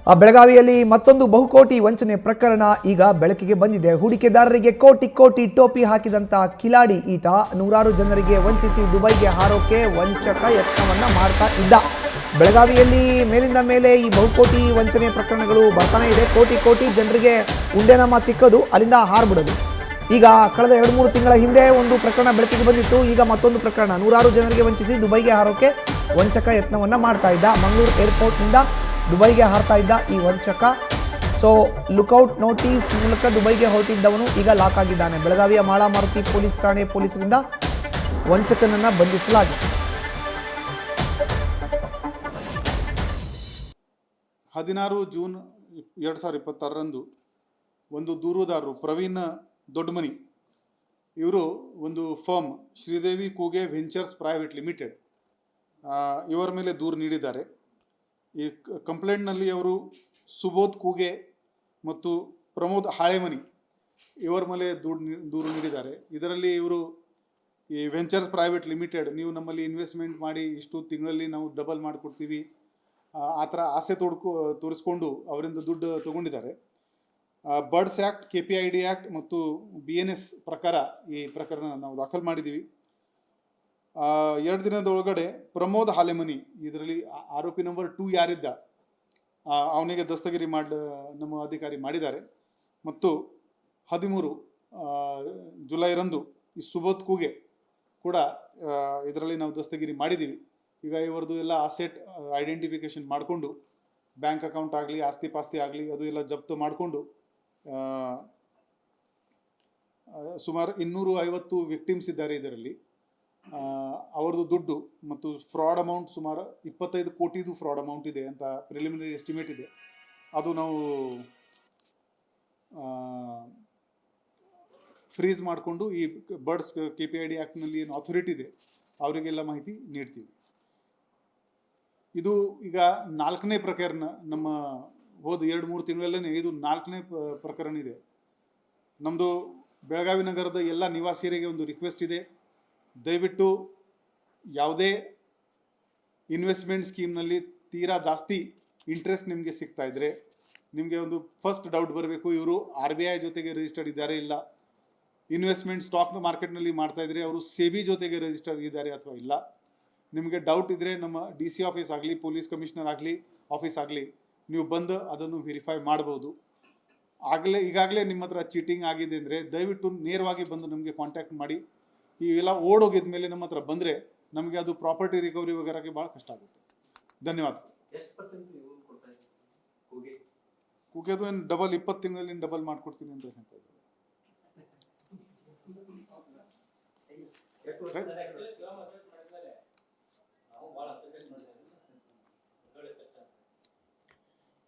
ಬೆಳಗಾವಿಯಲ್ಲಿ ಮತ್ತೊಂದು ಬಹುಕೋಟಿ ವಂಚನೆ ಪ್ರಕರಣ ಈಗ ಬೆಳಕಿಗೆ ಬಂದಿದೆ. ಹೂಡಿಕೆದಾರರಿಗೆ ಕೋಟಿ ಕೋಟಿ ಟೋಪಿ ಹಾಕಿದಂತ ಕಿಲಾಡಿ ಈತ ನೂರಾರು ಜನರಿಗೆ ವಂಚಿಸಿ ದುಬೈಗೆ ಹಾರೋಕೆ ವಂಚಕ ಯತ್ನವನ್ನ ಮಾಡ್ತಾ ಇದ್ದ. ಬೆಳಗಾವಿಯಲ್ಲಿ ಮೇಲಿಂದ ಮೇಲೆ ಈ ಬಹುಕೋಟಿ ವಂಚನೆ ಪ್ರಕರಣಗಳು ಬರ್ತಾನೆ ಇದೆ. ಕೋಟಿ ಕೋಟಿ ಜನರಿಗೆ ಉಂಡೆನಾಮ ತಿಕ್ಕೋದು, ಅಲ್ಲಿಂದ ಹಾರ್ಬಿಡೋದು. ಈಗ ಕಳೆದ 2-3 ತಿಂಗಳ ಹಿಂದೆ ಒಂದು ಪ್ರಕರಣ ಬೆಳಕಿಗೆ ಬಂದಿತ್ತು. ಈಗ ಮತ್ತೊಂದು ಪ್ರಕರಣ, ನೂರಾರು ಜನರಿಗೆ ವಂಚಿಸಿ ದುಬೈಗೆ ಹಾರೋಕೆ ವಂಚಕ ಯತ್ನವನ್ನ ಮಾಡ್ತಾ ಇದ್ದ. ಮಂಗಳೂರು ಏರ್ಪೋರ್ಟ್ನಿಂದ ದುಬೈಗೆ ಹಾರ್ತಾ ಇದ್ದ ಈ ವಂಚಕ. ಸೊ ಲುಕ್ಔಟ್ ನೋಟಿಸ್ ಮೂಲಕ ದುಬೈಗೆ ಹೊರಟಿದ್ದವನು ಈಗ ಲಾಕ್ ಆಗಿದ್ದಾನೆ. ಬೆಳಗಾವಿಯ ಮಾಳಾ ಮಾರುತಿ ಪೊಲೀಸ್ ಠಾಣೆ ಪೊಲೀಸರಿಂದ ವಂಚಕನನ್ನ ಬಂಧಿಸಲಾಗಿದೆ. 16 ಜೂನ್ 2026ರಂದು ಒಂದು ದೂರುದಾರರು ಪ್ರವೀಣ್ ದೊಡ್ಡಮನಿ ಇವರು ಒಂದು ಫರ್ಮ್ ಶ್ರೀದೇವಿ ಕೂಗೆ ವೆಂಚರ್ಸ್ ಪ್ರೈವೇಟ್ ಲಿಮಿಟೆಡ್ ಇವರ ಮೇಲೆ ದೂರು ನೀಡಿದ್ದಾರೆ. ಈ ಕಂಪ್ಲೇಂಟ್ನಲ್ಲಿ ಅವರು ಸುಬೋಧ್ ಕೂಗೆ ಮತ್ತು ಪ್ರಮೋದ್ ಹಾಳೆಮನಿ ಇವರ ಮೇಲೆ ದೂರು ನೀಡಿದ್ದಾರೆ. ಇದರಲ್ಲಿ ಇವರು ಈ ವೆಂಚರ್ಸ್ ಪ್ರೈವೇಟ್ ಲಿಮಿಟೆಡ್, ನೀವು ನಮ್ಮಲ್ಲಿ ಇನ್ವೆಸ್ಟ್ಮೆಂಟ್ ಮಾಡಿ ಇಷ್ಟು ತಿಂಗಳಲ್ಲಿ ನಾವು ಡಬಲ್ ಮಾಡಿಕೊಡ್ತೀವಿ, ಆ ಥರ ಆಸೆ ತೋರಿಸ್ಕೊಂಡು ಅವರಿಂದ ದುಡ್ಡು ತಗೊಂಡಿದ್ದಾರೆ. ಬರ್ಡ್ಸ್ ಆ್ಯಕ್ಟ್, KPID ಆ್ಯಕ್ಟ್ ಮತ್ತು BNS ಪ್ರಕಾರ ಈ ಪ್ರಕರಣ ನಾವು ದಾಖಲು ಮಾಡಿದ್ದೀವಿ. 2 ದಿನದ ಒಳಗಡೆ ಪ್ರಮೋದ್ ಹಾಲೆಮನಿ, ಇದರಲ್ಲಿ ಆರೋಪಿ ನಂಬರ್ 2 ಯಾರಿದ್ದ ಅವನಿಗೆ ದಸ್ತಗಿರಿ ನಮ್ಮ ಅಧಿಕಾರಿ ಮಾಡಿದ್ದಾರೆ. ಮತ್ತು 13 ಜುಲೈರಂದು ಈ ಸುಬೋಧ್ ಕೂಗೆ ಕೂಡ ಇದರಲ್ಲಿ ನಾವು ದಸ್ತಗಿರಿ ಮಾಡಿದ್ದೀವಿ. ಈಗ ಇವರದು ಎಲ್ಲ ಅಸೆಟ್ ಐಡೆಂಟಿಫಿಕೇಶನ್ ಮಾಡಿಕೊಂಡು ಬ್ಯಾಂಕ್ ಅಕೌಂಟ್ ಆಗಲಿ, ಆಸ್ತಿ ಪಾಸ್ತಿ ಆಗಲಿ ಅದು ಎಲ್ಲ ಜಪ್ತು ಮಾಡಿಕೊಂಡು ಸುಮಾರು 250 ವಿಕ್ಟಿಮ್ಸ್ ಇದ್ದಾರೆ. ಇದರಲ್ಲಿ ಅವ್ರದ್ದು ದುಡ್ಡು ಮತ್ತು ಫ್ರಾಡ್ ಅಮೌಂಟ್ ಸುಮಾರು 25 ಕೋಟಿದು ಫ್ರಾಡ್ ಅಮೌಂಟ್ ಇದೆ ಅಂತ ಪ್ರಿಲಿಮಿನರಿ ಎಸ್ಟಿಮೇಟ್ ಇದೆ. ಅದು ನಾವು ಫ್ರೀಸ್ ಮಾಡಿಕೊಂಡು ಈ ಬರ್ಡ್ಸ್ KPID ಆ್ಯಕ್ಟ್ನಲ್ಲಿ ಏನು ಅಥಾರಿಟಿ ಇದೆ ಅವರಿಗೆಲ್ಲ ಮಾಹಿತಿ ನೀಡ್ತೀವಿ. ಇದು ಈಗ 4ನೇ ಪ್ರಕರಣ. ನಮ್ಮ ಹೋದ 2-3 ತಿಂಗಳಲ್ಲೇ ಇದು 4ನೇ ಪ್ರಕರಣ ಇದೆ. ನಮ್ಮದು ಬೆಳಗಾವಿ ನಗರದ ಎಲ್ಲ ನಿವಾಸಿಯರಿಗೆ ಒಂದು ರಿಕ್ವೆಸ್ಟ್ ಇದೆ, ದಯವಿಟ್ಟು ಯಾವುದೇ ಇನ್ವೆಸ್ಟ್ಮೆಂಟ್ ಸ್ಕೀಮ್ನಲ್ಲಿ ತೀರಾ ಜಾಸ್ತಿ ಇಂಟ್ರೆಸ್ಟ್ ನಿಮಗೆ ಸಿಗ್ತಾ ಇದ್ದರೆ ನಿಮಗೆ ಒಂದು ಫಸ್ಟ್ ಡೌಟ್ ಬರಬೇಕು, ಇವರು RBI ಜೊತೆಗೆ ರಿಜಿಸ್ಟರ್ಡ್ ಇದ್ದಾರೆ ಇಲ್ಲ. ಇನ್ವೆಸ್ಟ್ಮೆಂಟ್ ಸ್ಟಾಕ್ ಮಾರ್ಕೆಟ್ನಲ್ಲಿ ಮಾಡ್ತಾ ಇದ್ರೆ ಅವರು SEBI ಜೊತೆಗೆ ರಿಜಿಸ್ಟರ್ ಇದ್ದಾರೆ ಅಥವಾ ಇಲ್ಲ. ನಿಮಗೆ ಡೌಟ್ ಇದ್ದರೆ ನಮ್ಮ DC ಆಫೀಸ್ ಆಗಲಿ, ಪೊಲೀಸ್ ಕಮಿಷನರ್ ಆಗಲಿ, ಆಫೀಸ್ ಆಗಲಿ ನೀವು ಬಂದು ಅದನ್ನು ವೆರಿಫೈ ಮಾಡ್ಬೋದು. ಈಗಾಗಲೇ ನಿಮ್ಮ ಹತ್ರ ಚೀಟಿಂಗ್ ಆಗಿದೆ ಅಂದರೆ ದಯವಿಟ್ಟು ನೇರವಾಗಿ ಬಂದು ನಮಗೆ ಕಾಂಟ್ಯಾಕ್ಟ್ ಮಾಡಿ. ಇವೆಲ್ಲ ಓಡೋಗಿದ ಮೇಲೆ ನಮ್ಮ ಹತ್ರ ಬಂದರೆ ನಮಗೆ ಅದು ಪ್ರಾಪರ್ಟಿ ರಿಕವರಿ ವಗೇರಾಗೆ ಭಾಳ ಕಷ್ಟ ಆಗುತ್ತೆ. ಧನ್ಯವಾದ. ಕೂಗೆದು ಏನು ಡಬಲ್ 20 ತಿಂಗಳಲ್ಲಿ ಡಬಲ್ ಮಾಡಿಕೊಡ್ತೀನಿ ಅಂತ ಹೇಳ್ತಾ ಇದ್ದಾರೆ.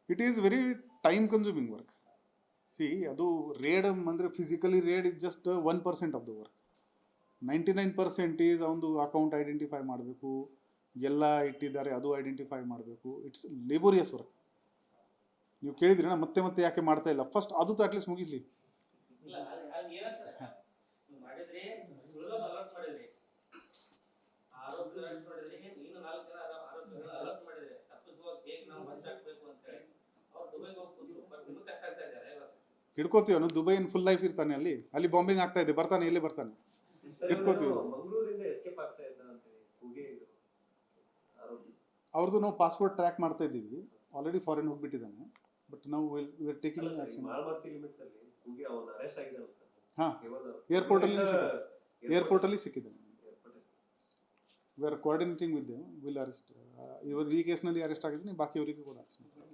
It is very time consuming work. ಅದು ರೇಡ್ ಅಂದರೆ physically raid is just 1% of the work. 99% is ಒಂದು ಅಕೌಂಟ್ ಐಡೆಂಟಿಫೈ ಮಾಡಬೇಕು, ಎಲ್ಲ ಇಟ್ಟಿದ್ದಾರೆ ಅದು ಐಡೆಂಟಿಫೈ ಮಾಡಬೇಕು. It's laborious work. ನೀವು ಕೇಳಿದ್ರಿ ನಾ ಮತ್ತೆ ಮತ್ತೆ ಯಾಕೆ ಮಾಡ್ತಾ ಇಲ್ಲ, ಫಸ್ಟ್ ಅದು ಅಟ್ಲೀಸ್ಟ್ ಮುಗಿಸ್ಲಿ. ಹಿಡ್ಕೋತೀವಿ ಅವನು ದುಬೈ ಫುಲ್ ಲೈಫ್ ಇರ್ತಾನೆ, ಅಲ್ಲಿ ಬಾಂಬಿಂಗ್ ಆಗ್ತಾ ಇದೆ, ಬರ್ತಾನೆ ಇಲ್ಲೇ ಬರ್ತಾನೆ, ಹಿಡ್ಕೋತೀವಿ. ಅವ್ರದ್ದು ನಾವು ಪಾಸ್ಪೋರ್ಟ್ ಟ್ರ್ಯಾಕ್ ಮಾಡ್ತಾ ಇದ್ದೀವಿ. ಆಲ್ರೆಡಿ ಫಾರಿನ್ ಹೋಗ್ಬಿಟ್ಟಿದ್ದಾನೆ, ಬಟ್ ನಾವು ಟೇಕಿಂಗ್ ಆಕ್ಷನ್. ಹಾಂ, ಏರ್ಪೋರ್ಟಲ್ಲಿ ಸಿಕ್ಕಿದ್ದಾನೆ. We are coordinating with them, will arrest. ಇವರು ಈ ಕೇಸ್ನಲ್ಲಿ ಅರೆಸ್ಟ್ ಆಗಿದ್ದೀನಿ, ಬಾಕಿಯವರಿಗೆ ಕೂಡ ಅರೆಸ್ಟ್ ಮಾಡ್ತಾರೆ.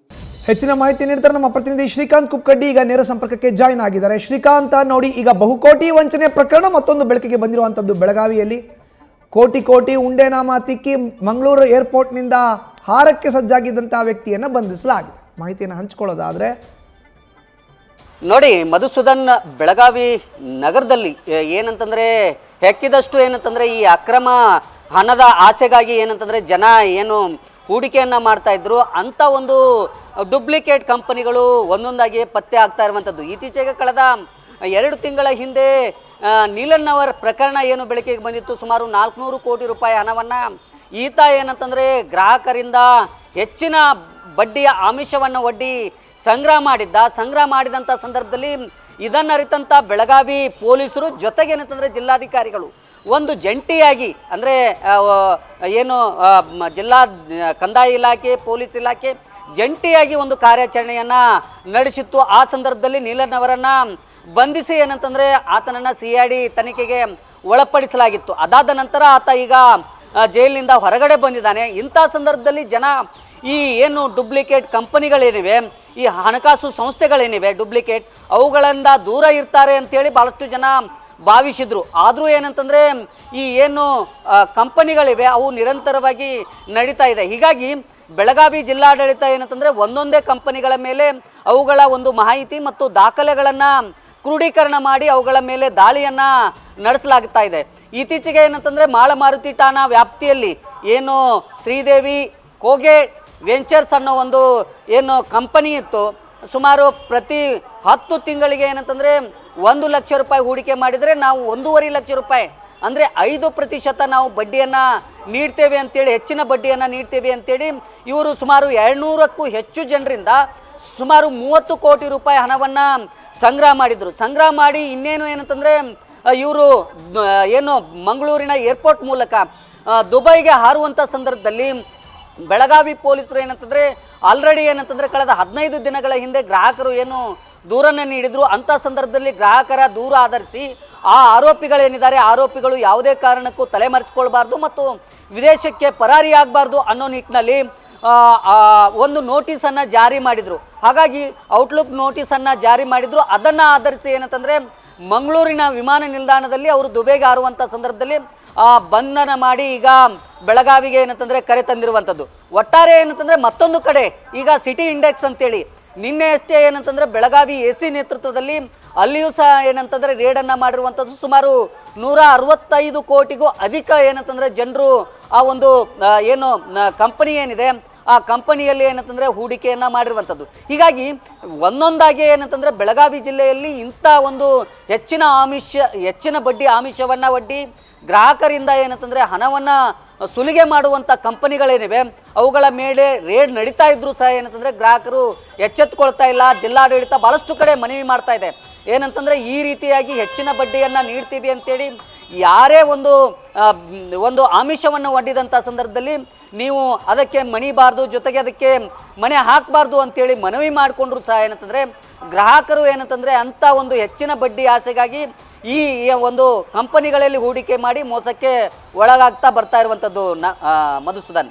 ಹೆಚ್ಚಿನ ಮಾಹಿತಿ ನೀಡ್ತಾರೆ ನಮ್ಮ ಪ್ರತಿನಿಧಿ ಶ್ರೀಕಾಂತ್ ಕುಕ್ಕಡ್ಡಿ ಈಗ ನೇರ ಸಂಪರ್ಕಕ್ಕೆ ಜಾಯಿನ್ ಆಗಿದ್ದಾರೆ. ಶ್ರೀಕಾಂತ್, ನೋಡಿ ಈಗ ಬಹುಕೋಟಿ ವಂಚನೆ ಪ್ರಕರಣ ಮತ್ತೊಂದು ಬೆಳಕಿಗೆ ಬಂದಿರುವಂಥದ್ದು. ಬೆಳಗಾವಿಯಲ್ಲಿ ಕೋಟಿ ಕೋಟಿ ಉಂಡೆನಾಮ ತಿಕ್ಕಿ ಮಂಗಳೂರು ಏರ್ಪೋರ್ಟ್ನಿಂದ ಹಾರಕ್ಕೆ ಸಜ್ಜಾಗಿದ್ದಂತಹ ವ್ಯಕ್ತಿಯನ್ನು ಬಂಧಿಸಲಾಗಿದೆ. ಮಾಹಿತಿಯನ್ನು ಹಂಚಿಕೊಳ್ಳೋದಾದ್ರೆ ನೋಡಿ ಮಧುಸೂದನ್, ಬೆಳಗಾವಿ ನಗರದಲ್ಲಿ ಏನಂತಂದರೆ ಹೆಕ್ಕಿದಷ್ಟು ಏನಂತಂದರೆ ಈ ಅಕ್ರಮ ಹಣದ ಆಸೆಗಾಗಿ ಏನಂತಂದರೆ ಜನ ಏನು ಹೂಡಿಕೆಯನ್ನು ಮಾಡ್ತಾ ಇದ್ರು ಅಂಥ ಒಂದು ಡುಪ್ಲಿಕೇಟ್ ಕಂಪನಿಗಳು ಒಂದೊಂದಾಗಿ ಪತ್ತೆ ಆಗ್ತಾ ಇರುವಂಥದ್ದು. ಇತ್ತೀಚೆಗೆ ಕಳೆದ 2 ತಿಂಗಳ ಹಿಂದೆ ನೀಲನ್ ಅವರ್ ಪ್ರಕರಣ ಏನು ಬೆಳಕಿಗೆ ಬಂದಿತ್ತು. ಸುಮಾರು 400 ಕೋಟಿ ರೂಪಾಯಿ ಹಣವನ್ನು ಈತ ಏನಂತಂದರೆ ಗ್ರಾಹಕರಿಂದ ಹೆಚ್ಚಿನ ಬಡ್ಡಿಯ ಆಮಿಷವನ್ನು ಒಡ್ಡಿ ಸಂಗ್ರಹ ಮಾಡಿದಂಥ ಸಂದರ್ಭದಲ್ಲಿ ಇದನ್ನು ಅರಿತಂಥ ಬೆಳಗಾವಿ ಪೊಲೀಸರು ಜೊತೆಗೆ ಏನಂತಂದರೆ ಜಿಲ್ಲಾಧಿಕಾರಿಗಳು ಒಂದು ಜಂಟಿಯಾಗಿ ಅಂದರೆ ಏನು ಜಿಲ್ಲಾ ಕಂದಾಯ ಇಲಾಖೆ ಪೊಲೀಸ್ ಇಲಾಖೆ ಜಂಟಿಯಾಗಿ ಒಂದು ಕಾರ್ಯಾಚರಣೆಯನ್ನು ನಡೆಸಿತ್ತು. ಆ ಸಂದರ್ಭದಲ್ಲಿ ನೀಲನ್ ಅವರನ್ನು ಬಂಧಿಸಿ ಏನಂತಂದರೆ ಆತನನ್ನು CID ತನಿಖೆಗೆ ಒಳಪಡಿಸಲಾಗಿತ್ತು. ಅದಾದ ನಂತರ ಆತ ಈಗ ಜೈಲಿನಿಂದ ಹೊರಗಡೆ ಬಂದಿದ್ದಾನೆ. ಇಂಥ ಸಂದರ್ಭದಲ್ಲಿ ಜನ ಈ ಏನು ಡೂಪ್ಲಿಕೇಟ್ ಕಂಪನಿಗಳೇನಿವೆ, ಈ ಹಣಕಾಸು ಸಂಸ್ಥೆಗಳೇನಿವೆ ಡೂಪ್ಲಿಕೇಟ್, ಅವುಗಳಿಂದ ದೂರ ಇರ್ತಾರೆ ಅಂತೇಳಿ ಭಾಳಷ್ಟು ಜನ ಭಾವಿಸಿದ್ರು. ಆದರೂ ಏನಂತಂದರೆ ಈ ಏನು ಕಂಪನಿಗಳಿವೆ ಅವು ನಿರಂತರವಾಗಿ ನಡೀತಾ ಇದೆ. ಹೀಗಾಗಿ ಬೆಳಗಾವಿ ಜಿಲ್ಲಾಡಳಿತ ಏನಂತಂದರೆ ಒಂದೊಂದೇ ಕಂಪನಿಗಳ ಮೇಲೆ ಅವುಗಳ ಒಂದು ಮಾಹಿತಿ ಮತ್ತು ದಾಖಲೆಗಳನ್ನು ಕ್ರೋಢೀಕರಣ ಮಾಡಿ ಅವುಗಳ ಮೇಲೆ ದಾಳಿಯನ್ನು ನಡೆಸಲಾಗ್ತಾ ಇದೆ. ಇತ್ತೀಚೆಗೆ ಏನಂತಂದರೆ ಮಾಳಮಾರುತಿ ಠಾಣಾ ವ್ಯಾಪ್ತಿಯಲ್ಲಿ ಏನು ಶ್ರೀದೇವಿ ಕೂಗೆ ವೆಂಚರ್ಸ್ ಅನ್ನೋ ಒಂದು ಏನು ಕಂಪನಿ ಇತ್ತು, ಸುಮಾರು ಪ್ರತಿ 10 ತಿಂಗಳಿಗೆ ಏನಂತಂದರೆ 1 ಲಕ್ಷ ರೂಪಾಯಿ ಹೂಡಿಕೆ ಮಾಡಿದರೆ ನಾವು 1.5 ಲಕ್ಷ ರೂಪಾಯಿ ಅಂದರೆ 5% ನಾವು ಬಡ್ಡಿಯನ್ನು ನೀಡ್ತೇವೆ ಅಂತೇಳಿ, ಹೆಚ್ಚಿನ ಬಡ್ಡಿಯನ್ನು ನೀಡ್ತೇವೆ ಅಂತೇಳಿ ಇವರು ಸುಮಾರು 200ಕ್ಕೂ ಹೆಚ್ಚು ಜನರಿಂದ ಸುಮಾರು 30 ಕೋಟಿ ರೂಪಾಯಿ ಹಣವನ್ನು ಸಂಗ್ರಹ ಮಾಡಿ ಇನ್ನೇನು ಏನಂತಂದರೆ ಇವರು ಏನು ಮಂಗಳೂರಿನ ಏರ್ಪೋರ್ಟ್ ಮೂಲಕ ದುಬೈಗೆ ಹಾರುವಂಥ ಸಂದರ್ಭದಲ್ಲಿ ಬೆಳಗಾವಿ ಪೊಲೀಸರು ಏನಂತಂದರೆ ಆಲ್ರೆಡಿ ಏನಂತಂದರೆ ಕಳೆದ 15 ದಿನಗಳ ಹಿಂದೆ ಗ್ರಾಹಕರು ಏನು ದೂರನ್ನು ನೀಡಿದರು. ಅಂಥ ಸಂದರ್ಭದಲ್ಲಿ ಗ್ರಾಹಕರ ದೂರ ಆಧರಿಸಿ ಆ ಆರೋಪಿಗಳೇನಿದ್ದಾರೆ ಆರೋಪಿಗಳು ಯಾವುದೇ ಕಾರಣಕ್ಕೂ ತಲೆಮರೆಸ್ಕೊಳ್ಬಾರ್ದು ಮತ್ತು ವಿದೇಶಕ್ಕೆ ಪರಾರಿಯಾಗಬಾರ್ದು ಅನ್ನೋ ನಿಟ್ಟಿನಲ್ಲಿ ಒಂದು ನೋಟಿಸನ್ನು ಜಾರಿ ಮಾಡಿದರು. ಹಾಗಾಗಿ ಔಟ್ಲುಕ್ ನೋಟಿಸನ್ನು ಜಾರಿ ಮಾಡಿದರು. ಅದನ್ನು ಆಧರಿಸಿ ಏನಂತಂದರೆ ಮಂಗಳೂರಿನ ವಿಮಾನ ನಿಲ್ದಾಣದಲ್ಲಿ ಅವರು ದುಬೈಗೆ ಹಾರುವಂಥ ಸಂದರ್ಭದಲ್ಲಿ ಬಂಧನ ಮಾಡಿ ಈಗ ಬೆಳಗಾವಿಗೆ ಏನಂತಂದರೆ ಕರೆ ತಂದಿರುವಂಥದ್ದು. ಒಟ್ಟಾರೆ ಏನಂತಂದರೆ ಮತ್ತೊಂದು ಕಡೆ ಈಗ ಸಿಟಿ ಇಂಡೆಕ್ಸ್ ಅಂತೇಳಿ ನಿನ್ನೆ ಅಷ್ಟೇ ಏನಂತಂದರೆ ಬೆಳಗಾವಿ AC ನೇತೃತ್ವದಲ್ಲಿ ಅಲ್ಲಿಯೂ ಸಹ ಏನಂತಂದರೆ ರೇಡನ್ನು ಮಾಡಿರುವಂಥದ್ದು. ಸುಮಾರು 165 ಕೋಟಿಗೂ ಅಧಿಕ ಏನಂತಂದರೆ ಜನರು ಆ ಒಂದು ಏನು ಕಂಪನಿ ಏನಿದೆ ಆ ಕಂಪನಿಯಲ್ಲಿ ಏನಂತಂದರೆ ಹೂಡಿಕೆಯನ್ನು ಮಾಡಿರುವಂಥದ್ದು. ಹೀಗಾಗಿ ಒಂದೊಂದಾಗಿ ಏನಂತಂದರೆ ಬೆಳಗಾವಿ ಜಿಲ್ಲೆಯಲ್ಲಿ ಇಂಥ ಒಂದು ಹೆಚ್ಚಿನ ಬಡ್ಡಿ ಆಮಿಷವನ್ನು ಒಡ್ಡಿ ಗ್ರಾಹಕರಿಂದ ಏನಂತಂದರೆ ಹಣವನ್ನು ಸುಲಿಗೆ ಮಾಡುವಂಥ ಕಂಪನಿಗಳೇನಿವೆ ಅವುಗಳ ಮೇಲೆ ರೇಡ್ ನಡೀತಾ ಇದ್ರೂ ಸಹ ಏನಂತಂದರೆ ಗ್ರಾಹಕರು ಎಚ್ಚೆತ್ತುಕೊಳ್ತಾ ಇಲ್ಲ. ಜಿಲ್ಲಾಡಳಿತ ಭಾಳಷ್ಟು ಕಡೆ ಮನವಿ ಮಾಡ್ತಾ ಇದೆ ಏನಂತಂದರೆ ಈ ರೀತಿಯಾಗಿ ಹೆಚ್ಚಿನ ಬಡ್ಡಿಯನ್ನು ನೀಡ್ತೀವಿ ಅಂತೇಳಿ ಯಾರೇ ಒಂದು ಆಮಿಷವನ್ನು ಒಡ್ಡಿದಂಥ ಸಂದರ್ಭದಲ್ಲಿ ನೀವು ಅದಕ್ಕೆ ಮಣಿಬಾರ್ದು, ಜೊತೆಗೆ ಅದಕ್ಕೆ ಮಣೆ ಹಾಕಬಾರ್ದು ಅಂತೇಳಿ ಮನವಿ ಮಾಡಿಕೊಂಡ್ರು ಸಹ ಏನಂತಂದರೆ ಗ್ರಾಹಕರು ಏನಂತಂದರೆ ಅಂಥ ಒಂದು ಹೆಚ್ಚಿನ ಬಡ್ಡಿ ಆಸೆಗಾಗಿ ಈ ಒಂದು ಕಂಪನಿಗಳಲ್ಲಿ ಹೂಡಿಕೆ ಮಾಡಿ ಮೋಸಕ್ಕೆ ಒಳಗಾಗ್ತಾ ಬರ್ತಾ ಇರುವಂಥದ್ದು ಮಧುಸೂದನ್.